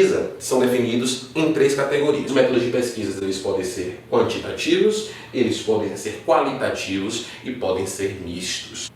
pesquisa são definidos em 3 categorias. Os métodos de pesquisa eles podem ser quantitativos, eles podem ser qualitativos e podem ser mistos.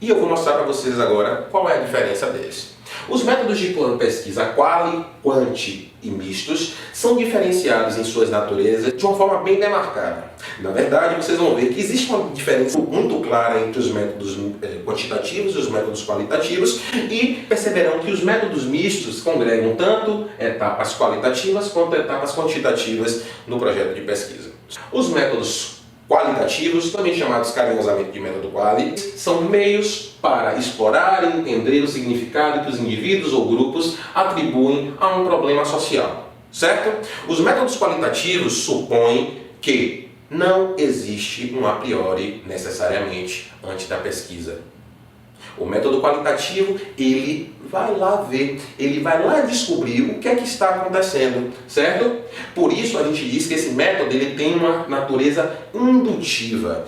E eu vou mostrar para vocês agora qual é a diferença deles. Os métodos de pesquisa quali, quanti e mistos são diferenciados em suas naturezas de uma forma bem demarcada. Na verdade, vocês vão ver que existe uma diferença muito clara entre os métodos quantitativos e os métodos qualitativos, e perceberão que os métodos mistos congregam tanto etapas qualitativas quanto etapas quantitativas no projeto de pesquisa. Os métodos qualitativos, também chamados carinhosamente de método quali, são meios para explorar e entender o significado que os indivíduos ou grupos atribuem a um problema social, certo? Os métodos qualitativos supõem que não existe um a priori necessariamente antes da pesquisa. O método qualitativo, ele vai lá ver, ele vai lá descobrir o que é que está acontecendo, certo? Por isso a gente diz que esse método ele tem uma natureza indutiva.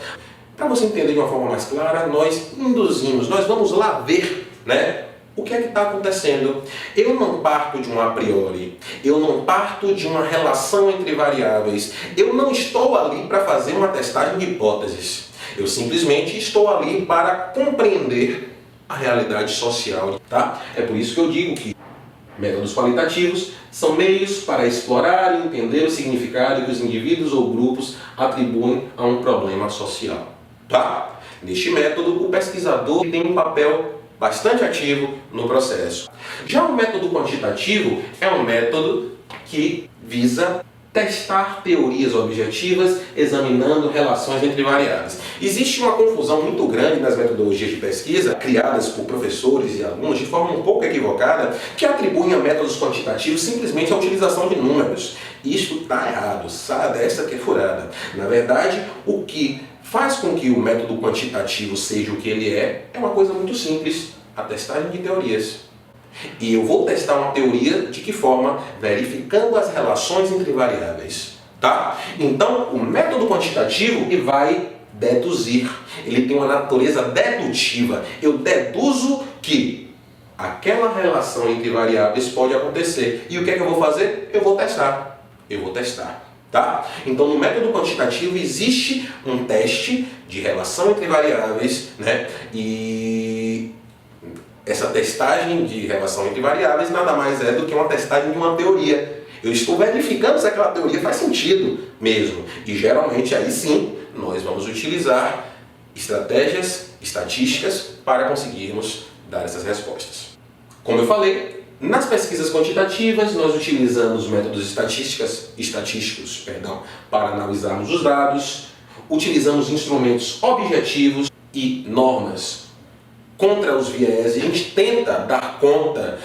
Para você entender de uma forma mais clara, nós induzimos, nós vamos lá ver, né? O que é que está acontecendo? Eu não parto de um a priori, eu não parto de uma relação entre variáveis, eu não estou ali para fazer uma testagem de hipóteses, eu simplesmente estou ali para compreender a realidade social, tá? É por isso que eu digo que métodos qualitativos são meios para explorar e entender o significado que os indivíduos ou grupos atribuem a um problema social, tá? Neste método, o pesquisador tem um papel bastante ativo no processo. Já o método quantitativo é um método que visa testar teorias objetivas examinando relações entre variáveis. Existe uma confusão muito grande nas metodologias de pesquisa criadas por professores e alunos de forma um pouco equivocada, que atribuem a métodos quantitativos simplesmente a utilização de números. Isto está errado, sabe? Essa que é furada. Na verdade, o que faz com que o método quantitativo seja o que ele é uma coisa muito simples, a testagem de teorias. E eu vou testar uma teoria de que forma? Verificando as relações entre variáveis, tá? Então, o método quantitativo ele vai deduzir, ele tem uma natureza dedutiva. Eu deduzo que aquela relação entre variáveis pode acontecer. E o que é que eu vou fazer? Eu vou testar. Tá? Então, no método quantitativo existe um teste de relação entre variáveis, né? E essa testagem de relação entre variáveis nada mais é do que uma testagem de uma teoria. Eu estou verificando se aquela teoria faz sentido mesmo. E geralmente aí sim nós vamos utilizar estratégias estatísticas para conseguirmos dar essas respostas. Como eu falei, nas pesquisas quantitativas, nós utilizamos métodos estatísticos para analisarmos os dados, utilizamos instrumentos objetivos e normas contra os viés, e a gente tenta dar conta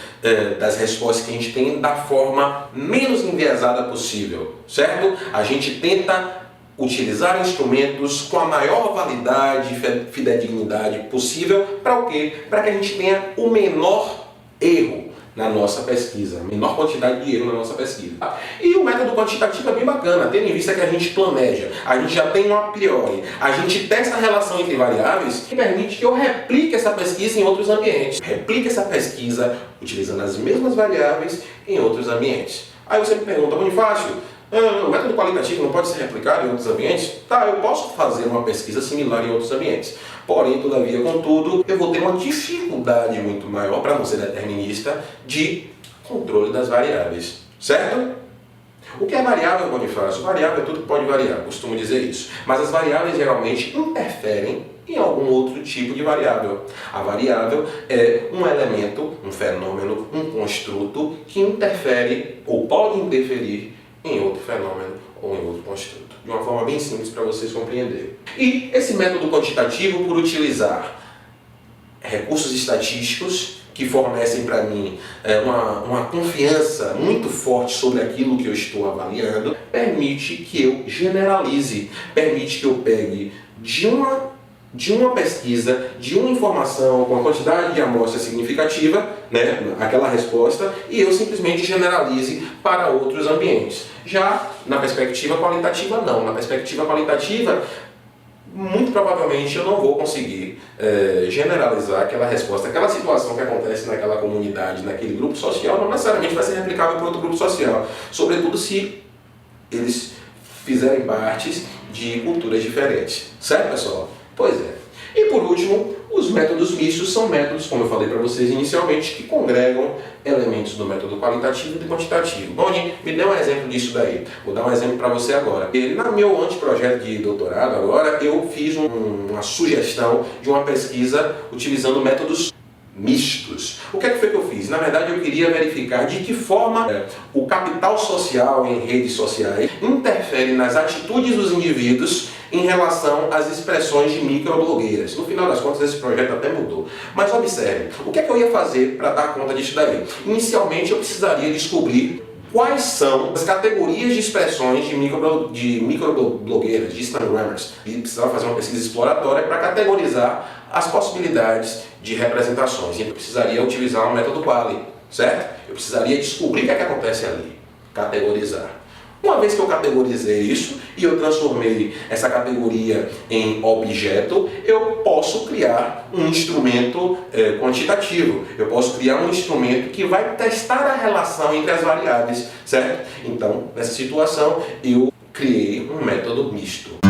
das respostas que a gente tem da forma menos enviesada possível, certo? A gente tenta utilizar instrumentos com a maior validade e fidedignidade possível, para o quê? Para que a gente tenha o menor erro na nossa pesquisa, menor quantidade de erro na nossa pesquisa. E o método quantitativo é bem bacana, tendo em vista que a gente planeja, a gente já tem um a priori, a gente testa a relação entre variáveis que permite que eu replique essa pesquisa em outros ambientes. Replique essa pesquisa utilizando as mesmas variáveis em outros ambientes. Aí você me pergunta, Bonifácio, o método qualitativo não pode ser replicado em outros ambientes? Tá, eu posso fazer uma pesquisa similar em outros ambientes. Porém, todavia, contudo, eu vou ter uma dificuldade muito maior, para não ser determinista, de controle das variáveis. Certo? O que é variável, Bonifácio? Variável é tudo que pode variar, costumo dizer isso. Mas as variáveis geralmente interferem em algum outro tipo de variável. A variável é um elemento, um fenômeno, um construto que interfere ou pode interferir em outro fenômeno ou em outro construto. De uma forma bem simples para vocês compreenderem. E esse método quantitativo, por utilizar recursos estatísticos que fornecem para mim uma confiança muito forte sobre aquilo que eu estou avaliando, permite que eu generalize, permite que eu pegue de uma pesquisa, de uma informação com uma quantidade de amostra significativa, né, aquela resposta, e eu simplesmente generalize para outros ambientes. Já na perspectiva qualitativa, não. Na perspectiva qualitativa, muito provavelmente eu não vou conseguir generalizar aquela resposta, aquela situação que acontece naquela comunidade, naquele grupo social, não necessariamente vai ser replicável para outro grupo social, sobretudo se eles fizerem partes de culturas diferentes. Certo, pessoal? Pois é. E por último, os métodos mistos são métodos, como eu falei para vocês inicialmente, que congregam elementos do método qualitativo e do quantitativo. Boni, me dê um exemplo disso daí. Vou dar um exemplo para você agora. No meu anteprojeto de doutorado agora, eu fiz uma sugestão de uma pesquisa utilizando métodos mistos. O que é que foi que eu fiz? Na verdade, eu queria verificar de que forma o capital social em redes sociais interfere nas atitudes dos indivíduos em relação às expressões de microblogueiras. No final das contas, esse projeto até mudou. Mas observe, o que é que eu ia fazer para dar conta disso daí? Inicialmente, eu precisaria descobrir quais são as categorias de expressões de microblogueiras, de Instagrammers. E precisava fazer uma pesquisa exploratória para categorizar as possibilidades de representações. E eu precisaria utilizar um método quali, certo? Eu precisaria descobrir o que é que acontece ali, categorizar. Uma vez que eu categorizei isso e eu transformei essa categoria em objeto, eu posso criar um instrumento quantitativo. Eu posso criar um instrumento que vai testar a relação entre as variáveis, certo? Então, nessa situação, eu criei um método misto.